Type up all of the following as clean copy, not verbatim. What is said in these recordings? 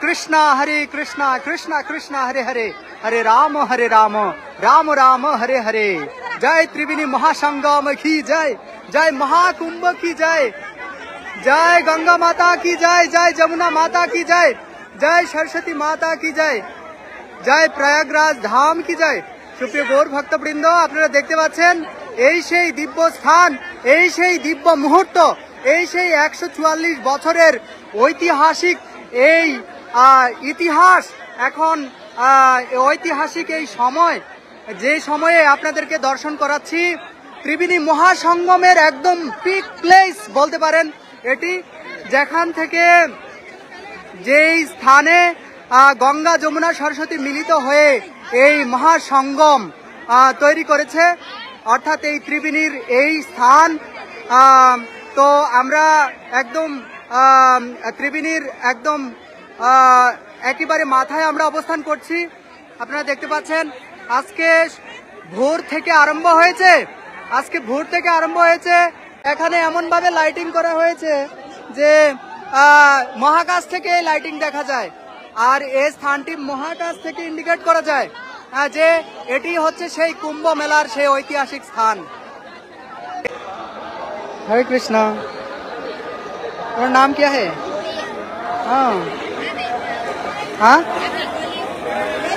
कृष्णा कृष्णा कृष्णा हरे हरे, हरे राम राम राम हरे हरे। जय त्रिवेणी महासंगम की जय, जय महाकुंभ की जय, जय गंगा माता की जय, जय जमुना माता की जय, जय सरस्वती माता की जय, जय प्रयागराज धाम की जय। সুপ্রিয় গৌর ভক্তবৃন্দ, আপনারা দেখতে পাচ্ছেন এই সেই দিব্য স্থান, এই সেই দিব্য মুহূর্ত, এই সেই 144 বছরের ঐতিহাসিক এই ইতিহাস। এখন ঐতিহাসিক এই সময়, যে সময়ে আপনাদেরকে দর্শন করাচ্ছি ত্রিবেণী মহাসঙ্গমের একদম পিক প্লেস বলতে পারেন এটি, যেখান থেকে যেই স্থানে গঙ্গা যমুনা সরস্বতী মিলিত হয়ে এই মহাসঙ্গম তৈরি করেছে, অর্থাৎ এই ত্রিবেণীর এই স্থান। তো আমরা একদম ত্রিবেণীর একদম একেবারে মাথায় আমরা অবস্থান করছি। আপনারা দেখতে পাচ্ছেন আজকে ভোর থেকে আরম্ভ হয়েছে, এখানে এমনভাবে লাইটিং করা হয়েছে যে মহাকাশ থেকে লাইটিং দেখা যায়, আর এই স্থানটি মহাকাশ থেকে ইন্ডিকেট করা যায় যে এটি হচ্ছে সেই কুম্ভ মেলার সেই ঐতিহাসিক স্থান। हरे कृष्णा, তোমার নাম क्या है? हाँ हाँ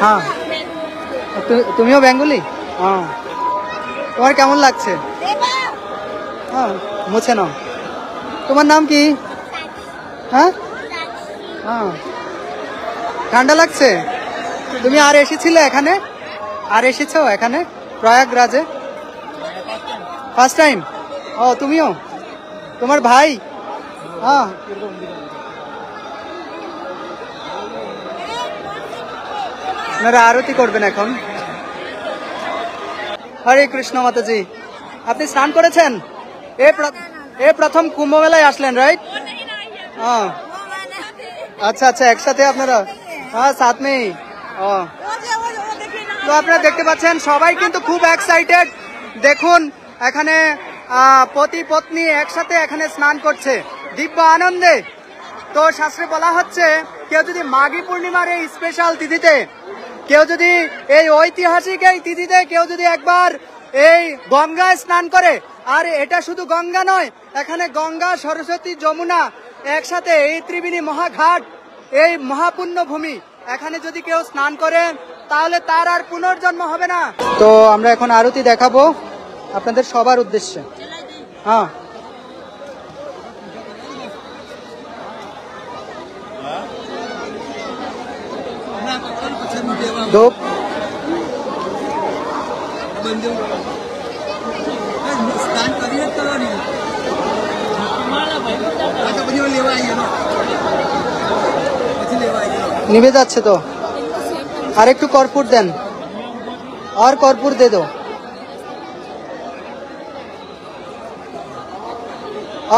हाँ, তুমিও বেঙ্গলি? হ্যাঁ, তোমার কেমন লাগছে? হ্যাঁ, মুছে নাও। তোমার নাম কি? হ্যাঁ হ্যাঁ, ঠান্ডা লাগছে? তুমি আর এসেছিলে এখানে? আর এসেছো এখানে প্রয়াগরাজে? First time? ও, তুমিও? তোমার ভাই? হ্যাঁ, আপনারা আরতি করবেন এখন। হরে কৃষ্ণ মাতাজি, আপনি স্নান করেছেন? এ প্রথম কুম্ভ মেলায় আসলেন, রাইট? হ্যাঁ, আচ্ছা আচ্ছা, একসাথে আপনারা? হ্যাঁ, সাথ মেই। তো আপনারা দেখতে পাচ্ছেন সবাই কিন্তু খুব এক্সাইটেড। দেখুন এখানে পতি পত্নী একসাথে এখানে স্নান করছে দিব্য আনন্দে। তো শাস্ত্রে বলা হচ্ছে কেউ যদি মাঘী পূর্ণিমার এই স্পেশাল তিথিতে, কেউ যদি এই ঐতিহাসিক এই তিথিতে কেউ যদি একবার এই গঙ্গায় স্নান করে, আর এটা শুধু গঙ্গা নয়, এখানে গঙ্গা সরস্বতী যমুনা একসাথে, এই ত্রিবেণী মহাঘাট, এই মহাপুণ্য ভূমি, এখানে যদি কেউ স্নান করে তাহলে তার আর পুনর্জন্ম হবে না। তো আমরা এখন আরতি দেখাবো আপনাদের সবার উদ্দেশ্যে। হ্যাঁ, ধূপ নিভে যাচ্ছে তো, আর একটু কর্পূর দেন, আর কর্পূর দে দো,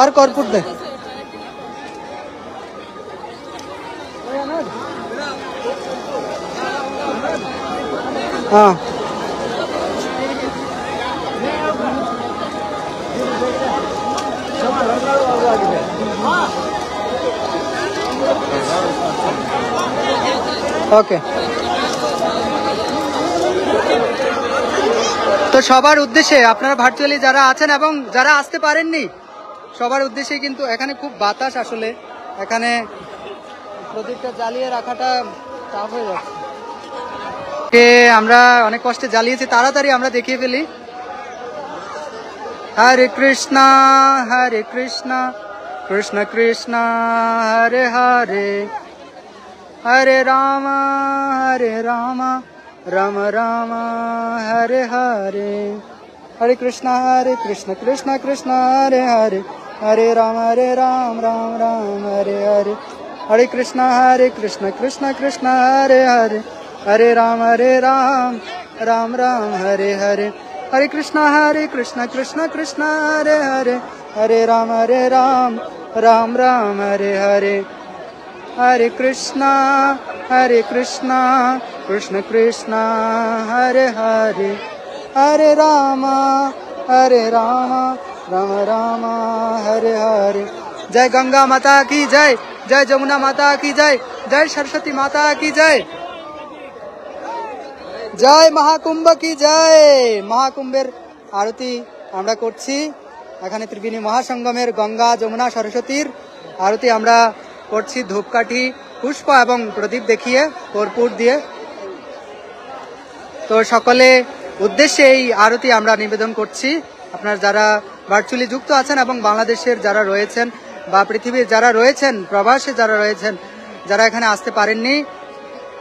আর কর্পূর দে। हाँ, ओके। তো সবার উদ্দেশ্যে, আপনারা ভার্চুয়ালি যারা আছেন এবং যারা আসতে পারেননি, সবার উদ্দেশ্যে কিন্তু এখানে খুব বাতাস, আসলে এখানে প্রদীপটা জ্বালিয়ে রাখাটা টাফ হয়ে যাচ্ছে। আমরা অনেক কষ্টে জ্বালিয়েছি, তাড়াতাড়ি আমরা দেখিয়ে ফেলি। হরে কৃষ্ণা কৃষ্ণ কৃষ্ণ হরে হরে, হরে রাম রাম রাম হরে হরে, হরে কৃষ্ণ কৃষ্ণ কৃষ্ণ হরে হরে, হরে রাম রাম রাম হরে হরে, হরে কৃষ্ণ কৃষ্ণ কৃষ্ণ হরে হরে, हरे राम राम राम हरे हरे, हरे कृष्णा कृष्ण कृष्ण हरे हरे, हरे राम राम राम हरे हरे, हरे कृष्णा कृष्ण कृष्ण हरे हरे, हरे राम राम राम हरे हरे। जय गंगा माता की जय, जय जमुना माता की जय, जय सरस्वती माता की जय, जय महाकुंभ की जय। महाकुंभের আরতি আমরা করছি এখানে ত্রিবেণী মহাসঙ্গমের গঙ্গা যমুনা সরস্বতীর আরতি আমরা করছি ধূপকাঠি পুষ্প এবং প্রদীপ দেখিয়ে কর্পূর দিয়ে। তো সকলে উদ্দেশ্যে এই আরতি আমরা নিবেদন করছি। আপনারা যারা ভার্চুয়ালি যুক্ত আছেন এবং বাংলাদেশের যারা রয়েছেন বা পৃথিবীর যারা রয়েছেন, প্রবাসে যারা রয়েছেন, যারা এখানে আসতে পারেননি,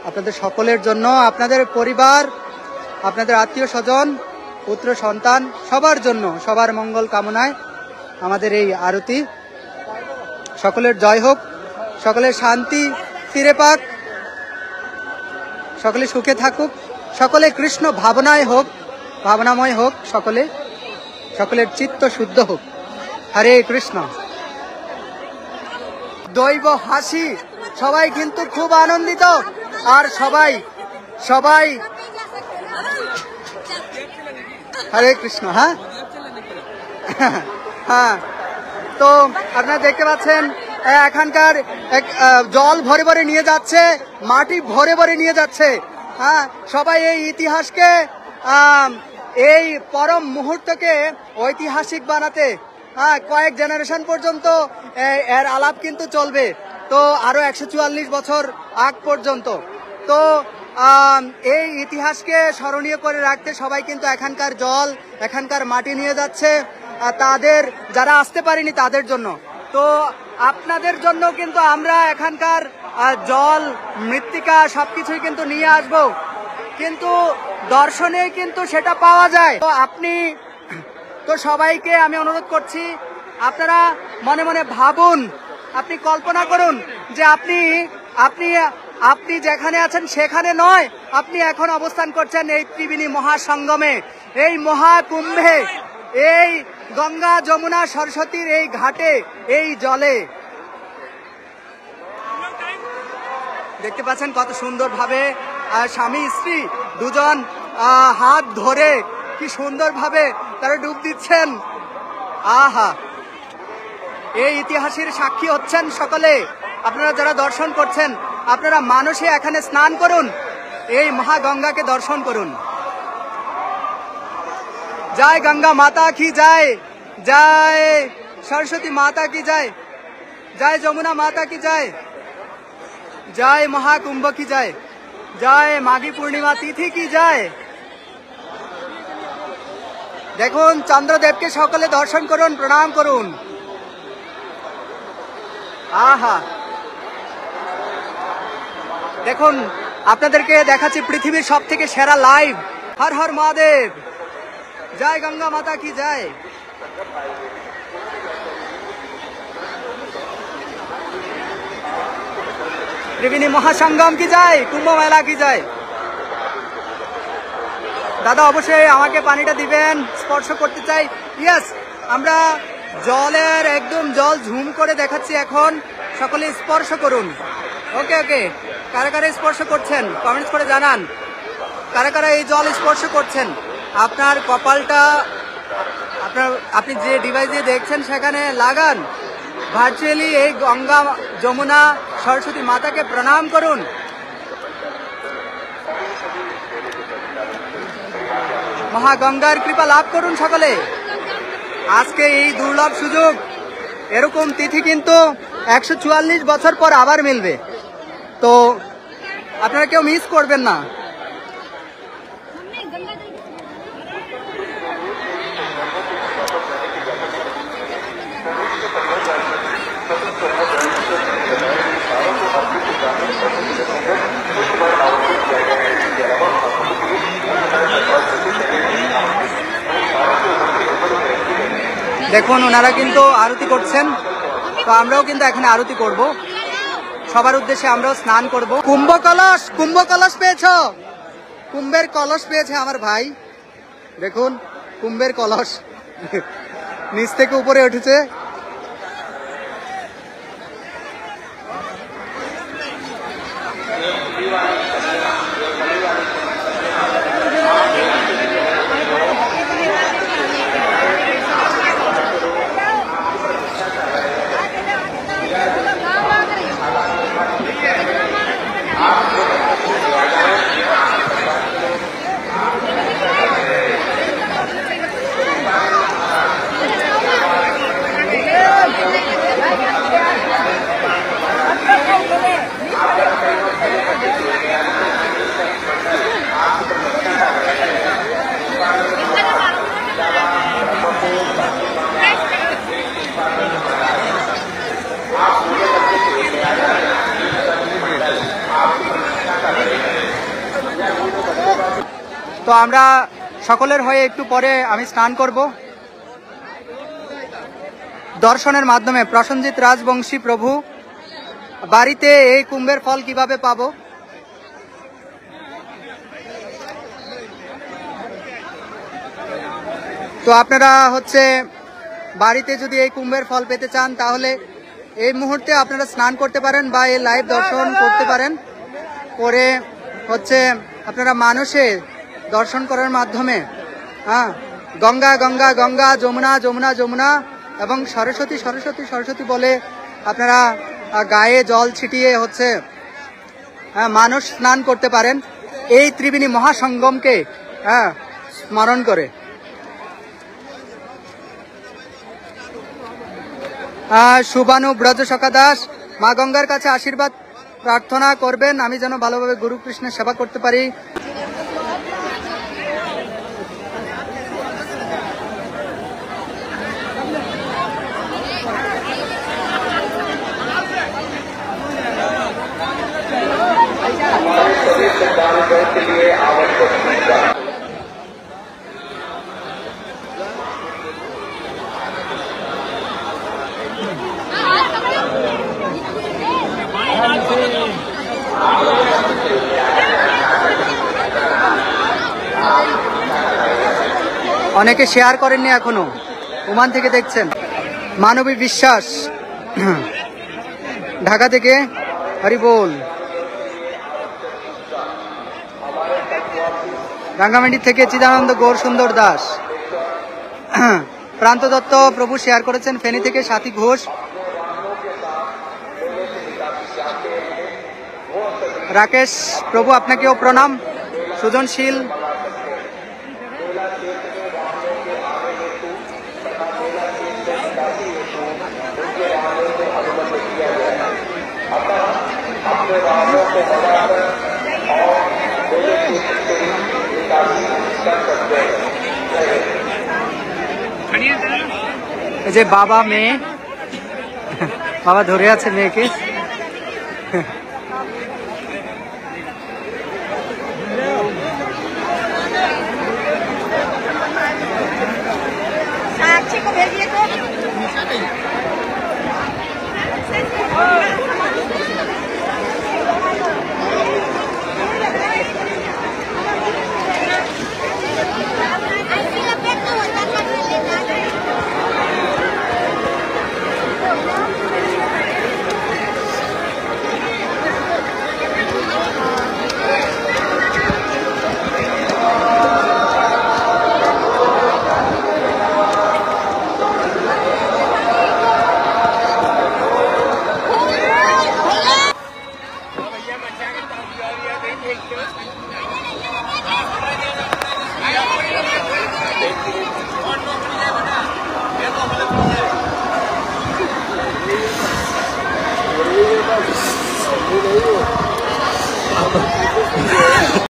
আপনাদের সকলের জন্য, আপনাদের পরিবার, আপনাদের আত্মীয় স্বজন, পুত্র সন্তান সবার জন্য, সবার মঙ্গল কামনায় আমাদের এই আরতি। সকলের জয় হোক, সকলের শান্তি ফিরে পাক, সকলে সুখে থাকুক, সকলে কৃষ্ণ ভাবনায় হোক, ভাবনাময় হোক, সকলের চিত্ত শুদ্ধ হোক। হরে কৃষ্ণ। দৈব হাসি, সবাই কিন্তু খুব আনন্দিত, আর সবাই হরে কৃষ্ণ। হ্যাঁ হ্যাঁ, তো আপনারা দেখতে পাচ্ছেন এখানকার জল ভরে ভরে নিয়ে যাচ্ছে, মাটি ভরে ভরে নিয়ে যাচ্ছে। হ্যাঁ, সবাই এই ইতিহাসকে, এই পরম মুহূর্তকে ঐতিহাসিক বানাতে কয়েক জেনারেশন পর্যন্ত এর আলাপ কিন্তু চলবে, তো আরো 144 বছর আগ পর্যন্ত। তো এই ইতিহাসকে স্মরণীয় করে রাখতে সবাই কিন্তু এখানকার জল, এখানকার মাটি নিয়ে যাচ্ছে তাদের যারা আসতে পারেনি তাদের জন্য। তো আপনাদের জন্য কিন্তু আমরা এখানকার জল, মৃত্তিকা সবকিছুই কিন্তু নিয়ে আসব, কিন্তু দর্শনে কিন্তু সেটা পাওয়া যায়। তো তো সবাইকে আমি অনুরোধ করছি, আপনারা মনে মনে ভাবুন, আপনি কল্পনা করুন যে আপনি যেখানে আছেন সেখানে নয়, আপনি এখন অবস্থান করছেন এই ত্রিবেণী মহাসঙ্গমে, এই মহাকুম্ভে, এই গঙ্গা যমুনা সরস্বতীর এই ঘাটে, এই জলে। দেখতে পাচ্ছেন কত সুন্দরভাবে স্বামী স্ত্রী দুজন হাত ধরে কি সুন্দরভাবে তারা ডুব দিচ্ছেন। আহা, এই ইতিহাসের সাক্ষী হচ্ছেন সকলে। আপনারা যারা দর্শন করছেন, আপনারা মানসে এখানে স্নান করুন, এই মহাগঙ্গাকে দর্শন করুন। জয় গঙ্গা মাতা কি জয়, জয় সরস্বতী মাতা কি জয়, জয় যমুনা মাতা কি জয়, জয় মহাকুম্ভ কি জয়, জয় মাঘী পূর্ণিমা তিথি কি জয়। দেখুন চন্দ্রদেবকে সকলে দর্শন করুন, প্রণাম করুন। আহা, দেখুন আপনাদেরকে দেখাচ্ছি পৃথিবীর সব থেকে সেরা লাইভ। হর হর মহাদেব, জয় গঙ্গা মাতা কি জয়। ত্রিবেণী মহাসঙ্গম কি জয়, কুম্ভ মেলা কি জয়। দাদা অবশ্যই আমাকে পানিটা দিবেন, স্পর্শ করতে চাই। ইয়েস, আমরা জলের একদম জল ঝুম করে দেখাচ্ছি এখন, সকলে স্পর্শ করুন। ওকে ওকে, কারা কারা স্পর্শ করছেন কমেন্টস করে জানান, কারা কারা এই জল স্পর্শ করছেন। আপনার কপালটা আপনি যে ডিভাইস দিয়ে দেখছেন সেখানে লাগান, ভার্চুয়ালি এই গঙ্গা যমুনা সরস্বতী মাতাকে প্রণাম করুন। মহাগঙ্গার কৃপা লাভ করুন সকলে। আজকে এই দুর্লভ সুযোগ, এরকম তিথি কিন্তু 144 বছর পর আবার মিলবে, তো আপনারা কেউ মিস করবেন না। দেখুন ওনারা কিন্তু আরতি করছেন, তো আমরাও কিন্তু এখানে আরতি করব, সবার উদ্দেশ্যে আমরাও স্নান করব। কুম্ভ কলস পেয়েছ, কুম্ভের কলস পেয়েছে আমার ভাই। দেখুন কুম্ভের কলস নিচ থেকে উপরে উঠেছে। তো আমরা সকলের হয়ে একটু পরে আমি স্নান করব দর্শনের মাধ্যমে। প্রসেনজিৎ রাজবংশী প্রভু, বাড়িতে এই কুম্ভের ফল কিভাবে পাবো? তো আপনারা বাড়িতে যদি এই কুম্ভের ফল পেতে চান তাহলে এই মুহূর্তে আপনারা স্নান করতে পারেন বা এই লাইভ দর্শন করতে পারেন। করে আপনারা মানুষে দর্শন করার মাধ্যমে গঙ্গা গঙ্গা গঙ্গা, যমুনা যমুনা যমুনা এবং সরস্বতী সরস্বতী সরস্বতী বলে আপনারা গায়ে জল ছিটিয়ে মানুষ স্নান করতে পারেন এই ত্রিবেণী মহাসঙ্গমকে স্মরণ করে। শুভানু ব্রজ সখা দাস, মা গঙ্গার কাছে আশীর্বাদ প্রার্থনা করবেন আমি যেন ভালোভাবে গুরু কৃষ্ণের সেবা করতে পারি। অনেকে শেয়ার করেননি এখনো, ওমান থেকে দেখছেন। মানবী বিশ্বাস ঢাকা থেকে, হরি বল। রাঙ্গামাটি থেকে চিদানন্দ গৌর সুন্দর দাস, প্রান্ত দত্ত প্রভু শেয়ার করেছেন ফেনী থেকে, সাথী ঘোষ, রাকেশ প্রভু আপনাকেও প্রণাম, সুজনশীল, এই যে বাবা মেয়ে, বাবা ধরে আছে মেয়েকে।